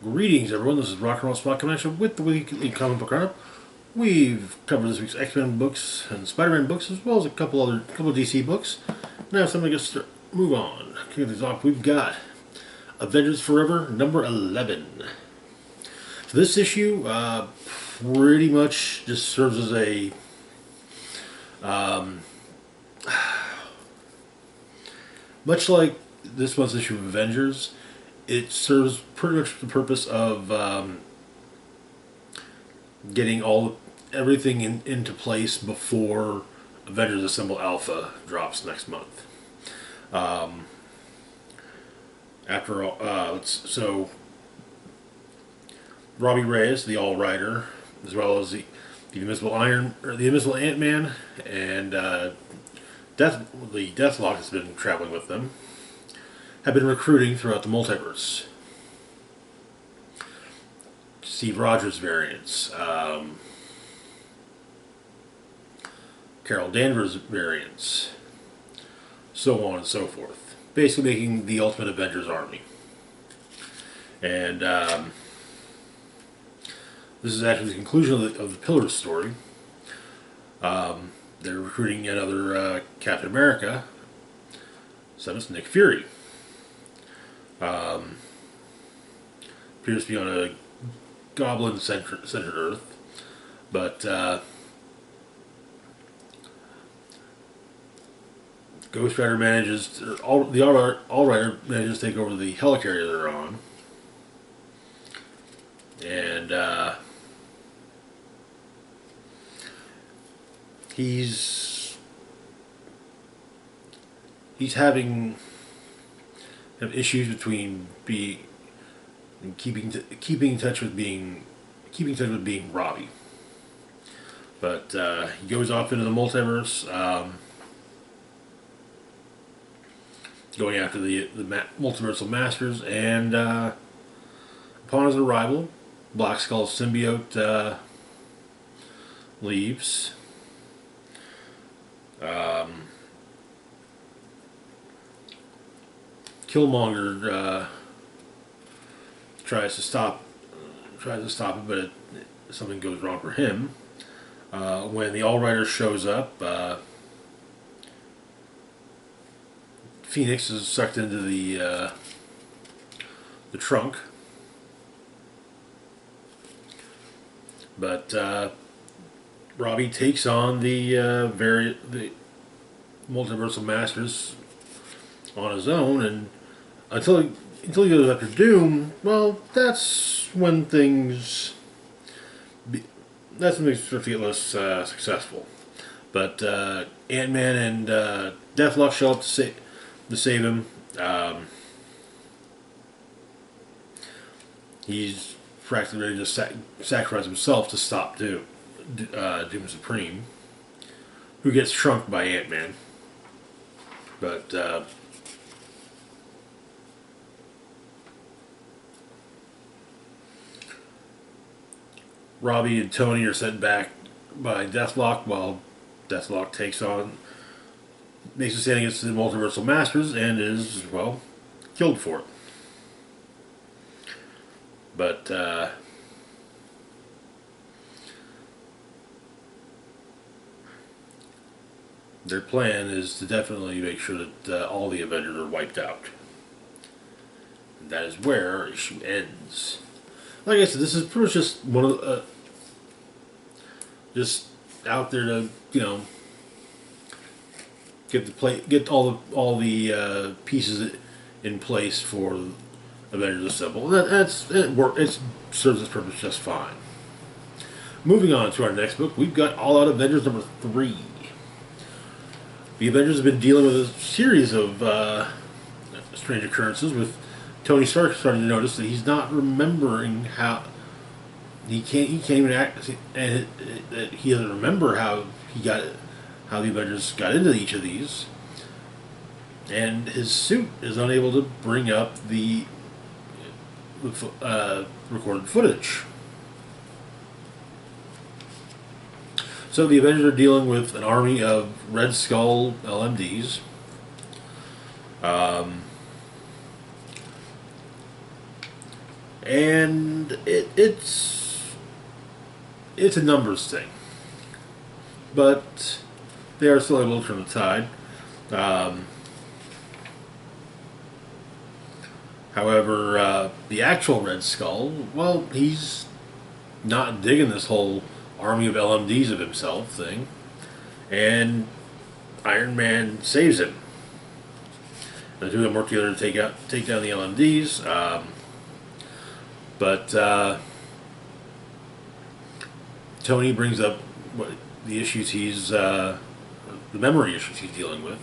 Greetings, everyone. This is Rock and Roll Spot Connection with the weekly comic book roundup. We've covered this week's X-Men books and Spider-Man books, as well as a couple of DC books. Now it's time to move on. Kicking things off, we've got Avengers Forever, number 11. So this issue pretty much just serves as a much like this month's issue of Avengers. It serves pretty much the purpose of getting everything into place before Avengers Assemble Alpha drops next month. After all, so Robbie Reyes, the All Rider, as well as the Invisible Ant-Man, and the Deathlock has been traveling with them, have been recruiting throughout the multiverse. Steve Rogers variants, Carol Danvers variants, so on and so forth. Basically making the Ultimate Avengers army. And this is actually the conclusion of the Pillars story. They're recruiting another Captain America. So it's Nick Fury. Appears to be on a goblin-centered Earth, but Ghost Rider All Rider manages to take over the helicarrier they're on, and he's having issues between keeping in touch with being Robbie, but he goes off into the multiverse, going after the multiversal masters, and upon his arrival, Black Skull's symbiote leaves. Killmonger tries to stop it, but something goes wrong for him. When the All Rider shows up, Phoenix is sucked into the trunk, but Robbie takes on the multiversal masters on his own, and until he goes after Doom, well, that's when things start to get less successful. But Ant-Man and Deathlock show up to save him. He's practically ready to sacrifice himself to stop Doom Supreme, who gets shrunk by Ant-Man. But Robbie and Tony are sent back by Deathlock, while Deathlock makes a stand against the Multiversal Masters and is, well, killed for it. But their plan is to definitely make sure that all the Avengers are wiped out. And that is where our issue ends. Like I said, this is pretty much just one of just out there to get all the pieces in place for Avengers Assemble. It serves its purpose just fine. Moving on to our next book, we've got All Out Avengers number 3. The Avengers have been dealing with a series of strange occurrences, with Tony Stark starting to notice that he's not remembering how he can't even act, and that he doesn't remember how the Avengers got into each of these, and his suit is unable to bring up the recorded footage. So the Avengers are dealing with an army of Red Skull LMDs. and it's a numbers thing, but they are still able to turn the tide. Um, However, the actual Red Skull, well, he's not digging this whole army of LMDs of himself thing, and Iron Man saves him. The two of them work together to take down the LMDs, but Tony brings up the issues the memory issues he's dealing with,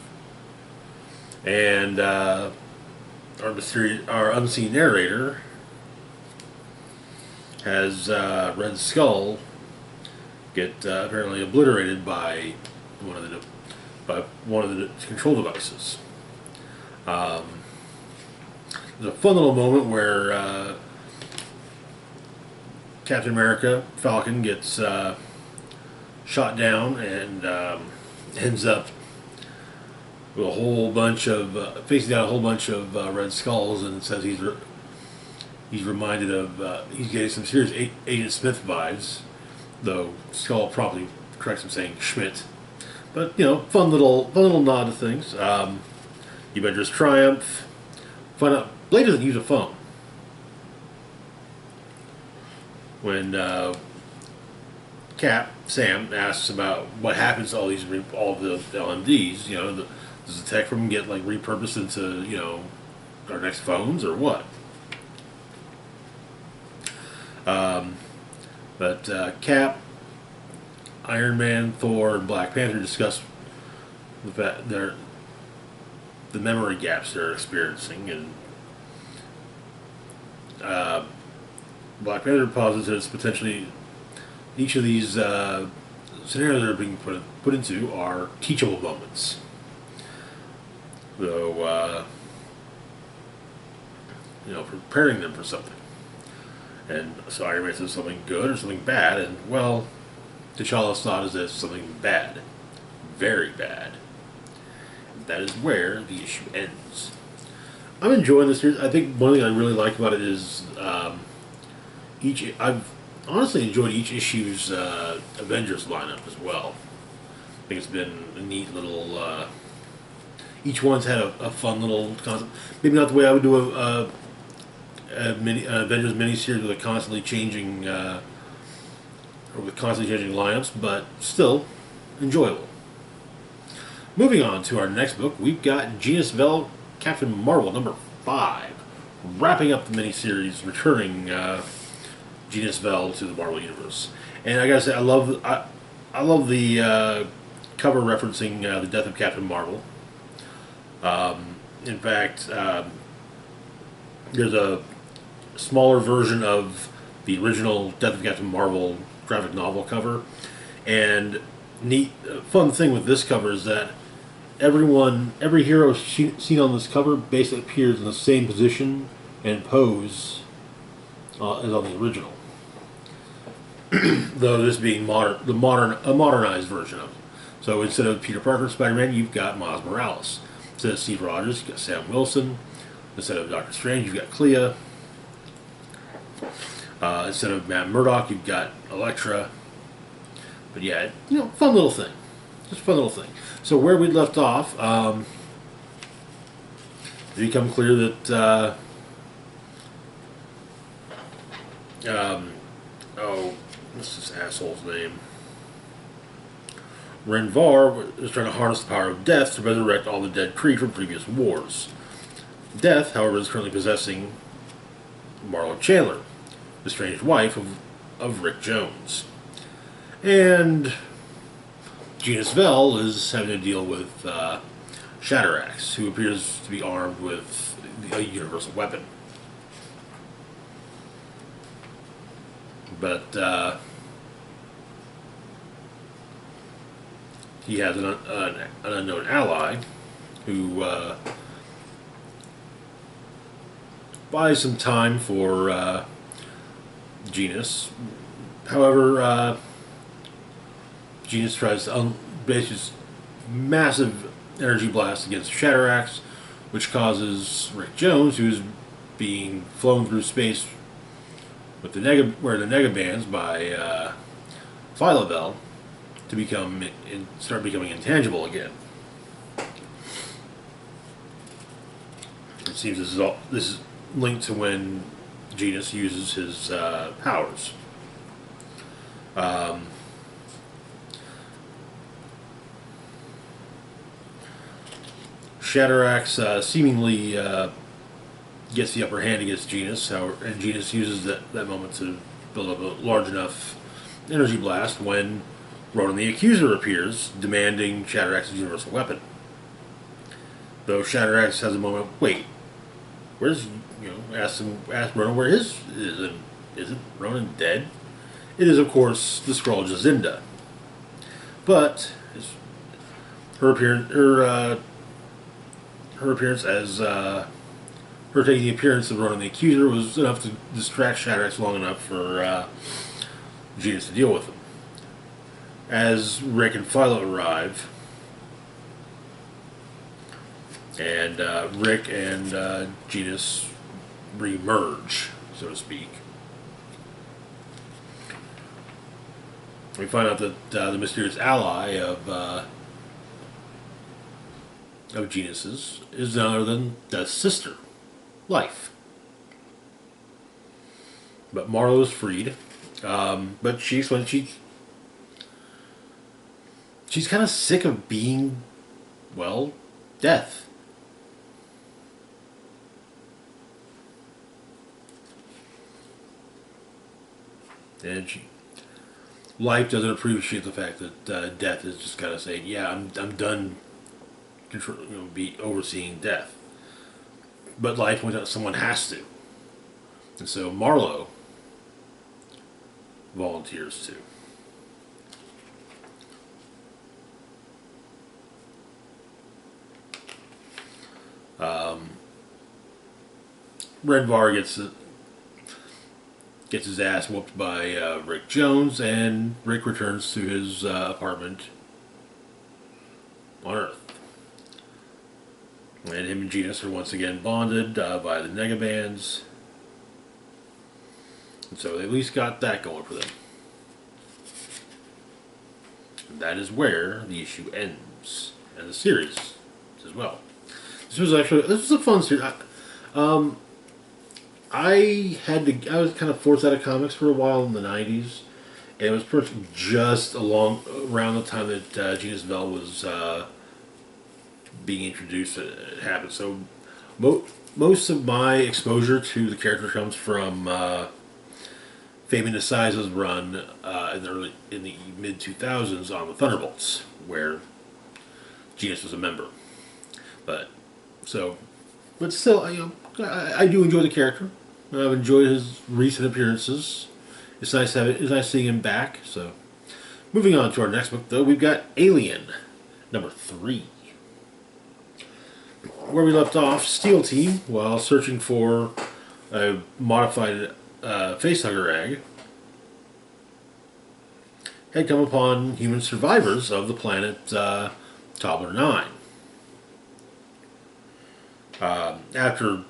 and our unseen narrator has Red Skull get apparently obliterated by one of the control devices. There's a fun little moment where Captain America, Falcon, gets shot down and ends up with a whole bunch of facing down a whole bunch of Red Skulls, and says he's reminded of he's getting some serious Agent Smith vibes, though Skull probably corrects him saying Schmidt. But fun little nod to things. The Avengers triumph. Find out Blade doesn't use a phone when Sam asks about what happens to all the LMDs. Does the tech from them get repurposed into our next phones or what? But Cap, Iron Man, Thor, and Black Panther discuss the memory gaps they're experiencing, and Black Panther posits that it's potentially each of these scenarios that are being put into are teachable moments. Though, preparing them for something. And so Iron Man says something good or something bad, and well, T'Challa's thought is that it's something bad. Very bad. And that is where the issue ends. I'm enjoying this series. I think one thing I really like about it is I've honestly enjoyed each issue's Avengers lineup as well. I think it's been a neat little. Each one's had a fun little concept. Maybe not the way I would do an Avengers miniseries with a constantly changing lineups, but still enjoyable. Moving on to our next book, we've got Genis-Vell, Captain Marvel #5, wrapping up the miniseries, returning Genis-Vell to the Marvel universe. And I gotta say, I love the cover referencing the death of Captain Marvel. In fact, there's a smaller version of the original Death of Captain Marvel graphic novel cover, and fun thing with this cover is that every hero seen on this cover basically appears in the same position and pose as on the original. Though this being a modernized version of it. So instead of Peter Parker and Spider-Man, you've got Miles Morales. Instead of Steve Rogers, you've got Sam Wilson. Instead of Doctor Strange, you've got Clea. Instead of Matt Murdock, you've got Elektra. But yeah, fun little thing. Just a fun little thing. So where we left off, it become clear that what's this asshole's name? Renvar is trying to harness the power of death to resurrect all the dead Kree from previous wars. Death, however, is currently possessing Marlo Chandler, the estranged wife of Rick Jones. And Genis-Vell is having to deal with Shatterax, who appears to be armed with a universal weapon. But he has an unknown ally who buys some time for Genis. However, Genis tries to unleash this massive energy blast against Shatterax, which causes Rick Jones, who's being flown through space with the where the negabands by Genis-Vell to start becoming intangible again. It seems this is linked to when Genis uses his powers. Shatterax seemingly gets the upper hand against Genis, and Genis uses that moment to build up a large enough energy blast when Ronan the Accuser appears, demanding Shatterax's universal weapon. Though Shatterax has a moment, wait, where's, ask Ronan where his is. Isn't Ronan dead? It is, of course, the Skrull Jazinda. But her appearance as her taking the appearance of Ronan the Accuser was enough to distract Shatterax long enough for Genis to deal with him. As Rick and Philo arrive, and Rick and Genis re-merge, so to speak. We find out that the mysterious ally of Genis's is none other than Death's sister, Life. But Marlo is freed, but she explains she's kind of sick of being, well, Death. And Life doesn't appreciate the fact that Death is just kind of saying, "Yeah, I'm done, overseeing Death." But Life points out someone has to, and so Marlo volunteers to. Redvar gets his ass whooped by Rick Jones, and Rick returns to his apartment on Earth. And him and Genis are once again bonded by the negabands. And so they at least got that going for them. And that is where the issue ends. And the series as well. This was a fun series. I was kind of forced out of comics for a while in the 90s, and it was pretty much just around the time that Genis-Vell was being introduced. It happened. So most of my exposure to the character comes from Fabian Niciza's run in the mid 2000s on the Thunderbolts, where Genis was a member. But still, I do enjoy the character. I've enjoyed his recent appearances. It's nice seeing him back. So, moving on to our next book, though, we've got Alien, number 3. Where we left off, Steel Team, while searching for a modified facehugger egg, had come upon human survivors of the planet Toddler 9. After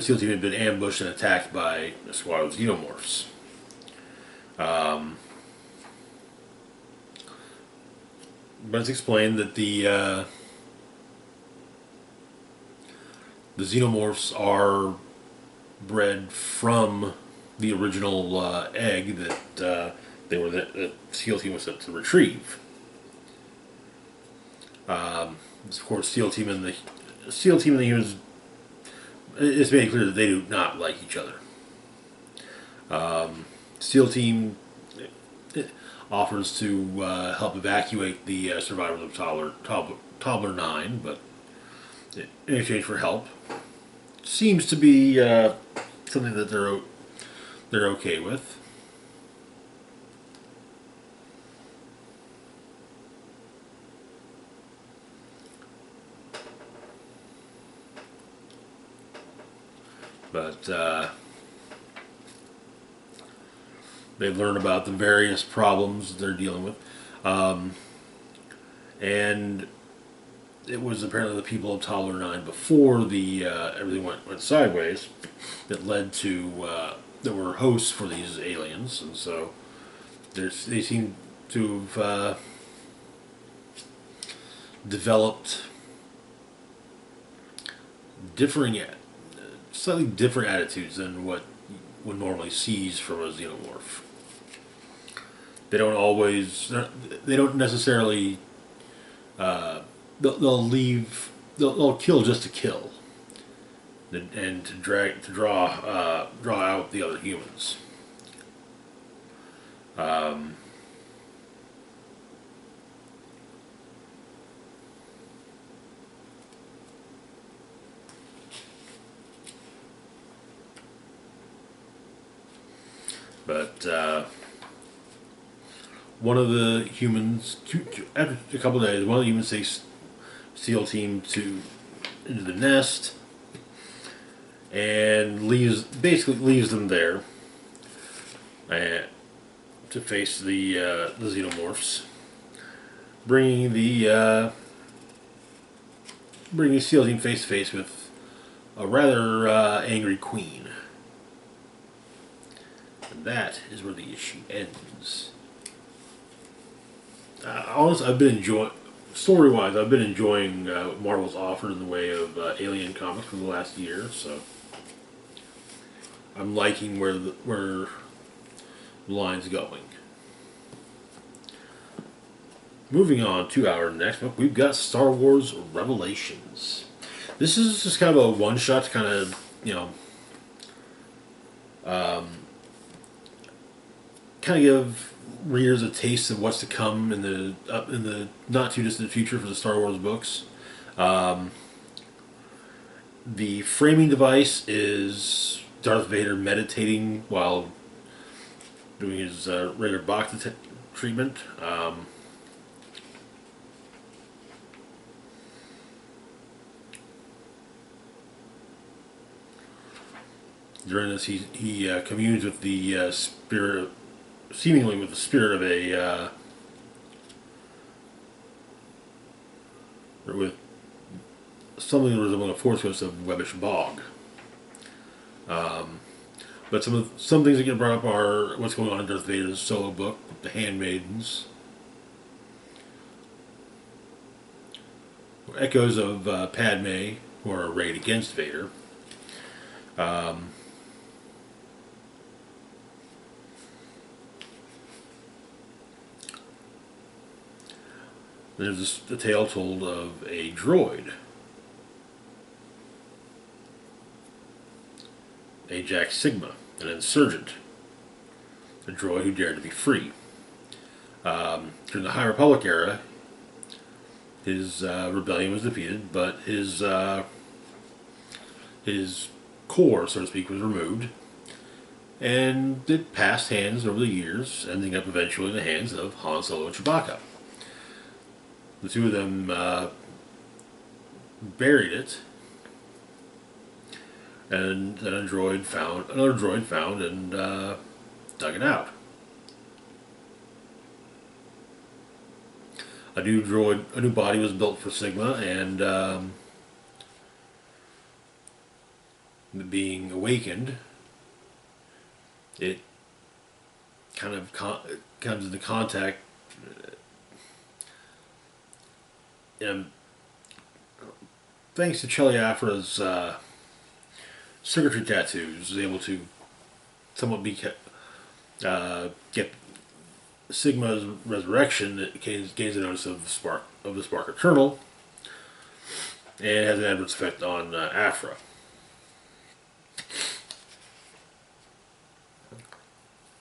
Steel Team had been ambushed and attacked by a squad of xenomorphs. But it's explained that the xenomorphs are bred from the original egg that that Steel Team was sent to retrieve. Of course, Steel Team and the humans, it's made clear that they do not like each other. Steel Team offers to help evacuate the survivors of Toddler 9, but in exchange for help, seems to be something that they're okay with. But they learn about the various problems they're dealing with. And it was apparently the people of Toddler 9 before everything went sideways that led to that were hosts for these aliens, and so they seem to have developed differing, slightly different attitudes than what one normally sees from a xenomorph. They don't always. They don't necessarily. They'll leave. They'll kill just to kill, and to draw out the other humans. Um, but one of the humans, after a couple of days, one of the humans takes SEAL team into the nest and basically leaves them there to face the xenomorphs, bringing bringing the SEAL team face to face with a rather angry queen. And that is where the issue ends. Honestly, I've been enjoying, story-wise, I've been enjoying what Marvel's offered in the way of Alien comics for the last year. So I'm liking where the line's going. Moving on to our next book, we've got Star Wars Revelations. This is just kind of a one-shot to kind of, kind of give readers a taste of what's to come in the not too distant future for the Star Wars books. The framing device is Darth Vader meditating while doing his regular bhakti treatment. During this, he communes with the spirit, seemingly with the spirit of with something resembling a force ghost of Webbish Bog. But some things that get brought up are what's going on in Darth Vader's solo book, The Handmaidens. Echoes of Padme, who are arrayed against Vader. There's a tale told of a droid, Ajax Sigma, an insurgent, a droid who dared to be free. During the High Republic era, his rebellion was defeated, but his core, so to speak, was removed, and it passed hands over the years, ending up eventually in the hands of Han Solo and Chewbacca. The two of them buried it, and then another droid found and dug it out. A new body was built for Sigma, and being awakened, it kind of comes into contact. And thanks to Cheliafra's circuitry tattoos, was able to somewhat get Sigma's resurrection. It gains a notice of the spark eternal, and has an adverse effect on Afra.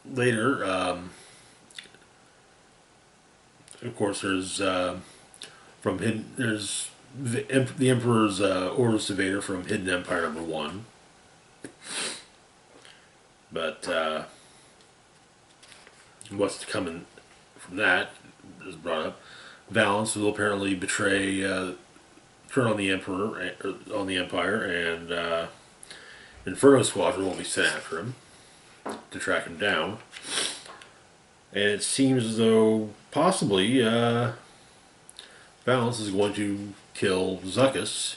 Later, of course, there's the Emperor's orders to Vader from Hidden Empire #1. But what's coming from that is brought up. Valance will apparently turn on the Emperor, on the Empire, and Inferno Squadron will be sent after him to track him down. And it seems as though possibly Valance is going to kill Zuckuss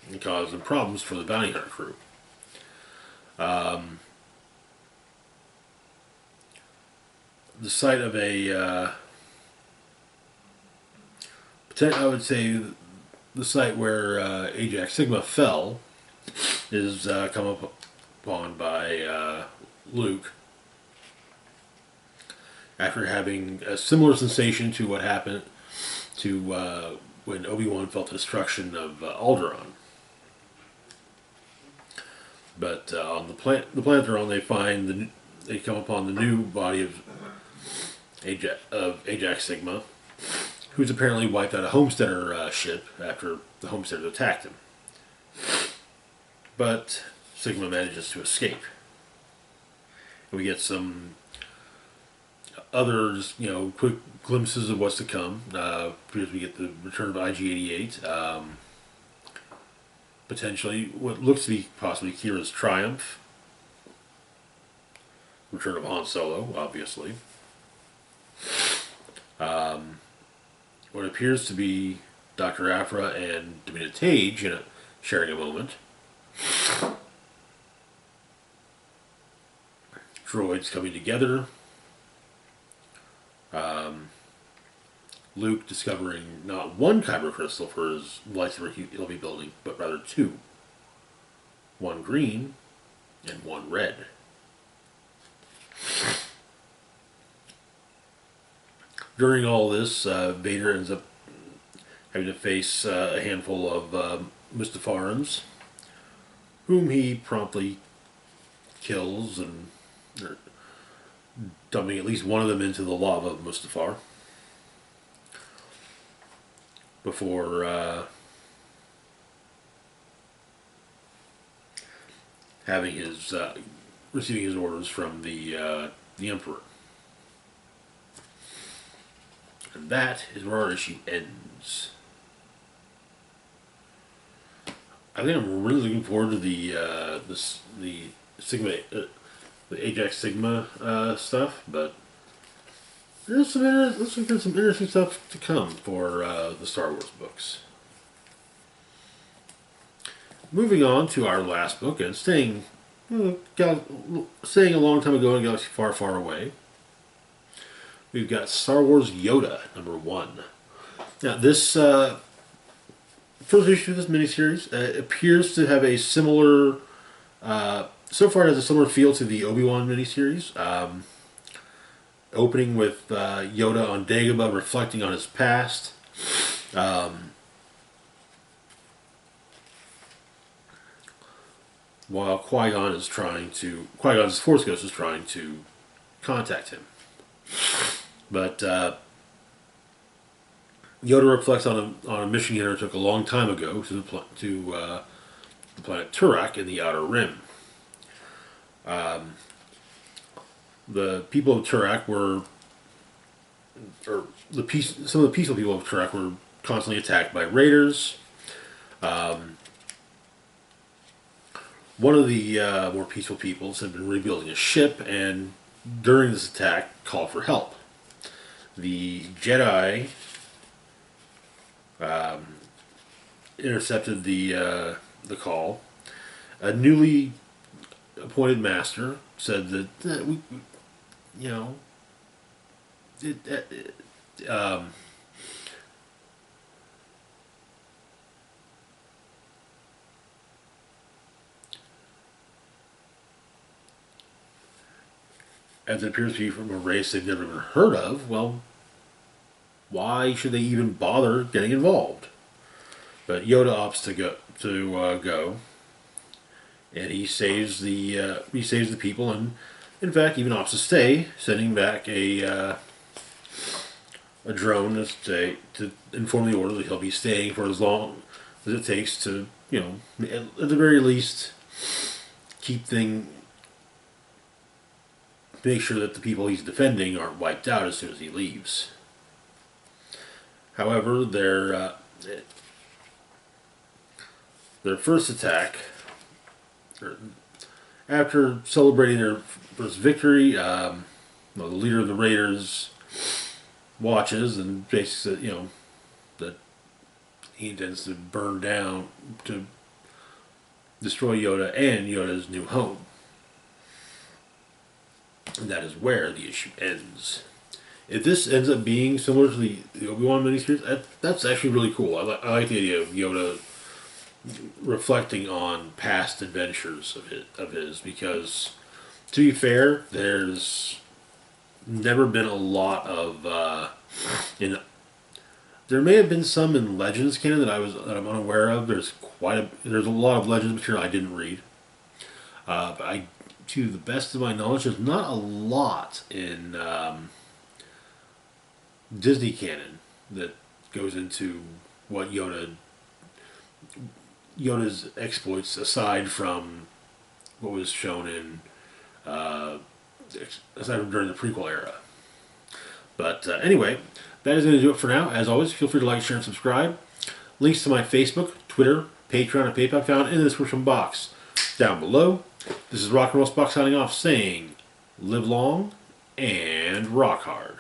and cause some problems for the bounty hunter crew. The site of I would say the site where Ajax Sigma fell is come upon by Luke after having a similar sensation to what happened to when Obi-Wan felt the destruction of Alderaan. But on the planet they're on, they come upon the new body of Ajax Sigma, who's apparently wiped out a Homesteader ship after the Homesteaders attacked him. But Sigma manages to escape. And we get some other, quick glimpses of what's to come. Because we get the return of IG-88. Potentially, what looks to be possibly Kira's triumph. Return of Han Solo, obviously. What appears to be Dr. Aphra and Davina Tage sharing a moment. Droids coming together. Luke discovering not one kyber crystal for his lightsaber he'll be building, but rather two. One green and one red. During all this, Vader ends up having to face a handful of Mustafarans, whom he promptly kills and dumping at least one of them into the lava of Mustafar before receiving his orders from the Emperor. And that is where our issue ends. I think I'm really looking forward to the Sigma, the Ajax Sigma stuff, but there's some interesting stuff to come for the Star Wars books. Moving on to our last book, and staying a long time ago in a galaxy far, far away. We've got Star Wars Yoda, #1. Now, this first issue of this miniseries appears to have a similar, so far it has a similar feel to the Obi-Wan miniseries. Opening with Yoda on Dagobah reflecting on his past. While Qui-Gon's Force Ghost is trying to contact him. But Yoda reflects on a mission he undertook a long time ago to the planet Turok in the Outer Rim. The people of Turok some of the peaceful people of Turok were constantly attacked by raiders. One of the more peaceful peoples had been rebuilding a ship, and during this attack, called for help. The Jedi intercepted the call. A newly appointed master said that as it appears to be from a race they've never even heard of, well, why should they even bother getting involved? But Yoda opts to go, and he saves the people, and in fact even opts to stay, sending back a drone to inform the order that he'll be staying for as long as it takes to, at the very least, make sure that the people he's defending aren't wiped out as soon as he leaves. However, their first attack, after celebrating their first victory, the leader of the Raiders watches and basically says, that he intends to destroy Yoda and Yoda's new home. And that is where the issue ends. If this ends up being similar to the Obi-Wan miniseries, that's actually really cool. I like the idea of Yoda reflecting on past adventures of his, because, to be fair, there's never been a lot of in. There may have been some in Legends canon that I'm unaware of. There's a lot of Legends material I didn't read. But to the best of my knowledge, there's not a lot in Disney canon that goes into what Yoda's exploits, aside from what was shown in aside from during the prequel era. But anyway, that is going to do it for now. As always, feel free to like, share, and subscribe. Links to my Facebook, Twitter, Patreon, and PayPal found in the description box down below. This is Rock and Roll Spock signing off, saying, live long and rock hard.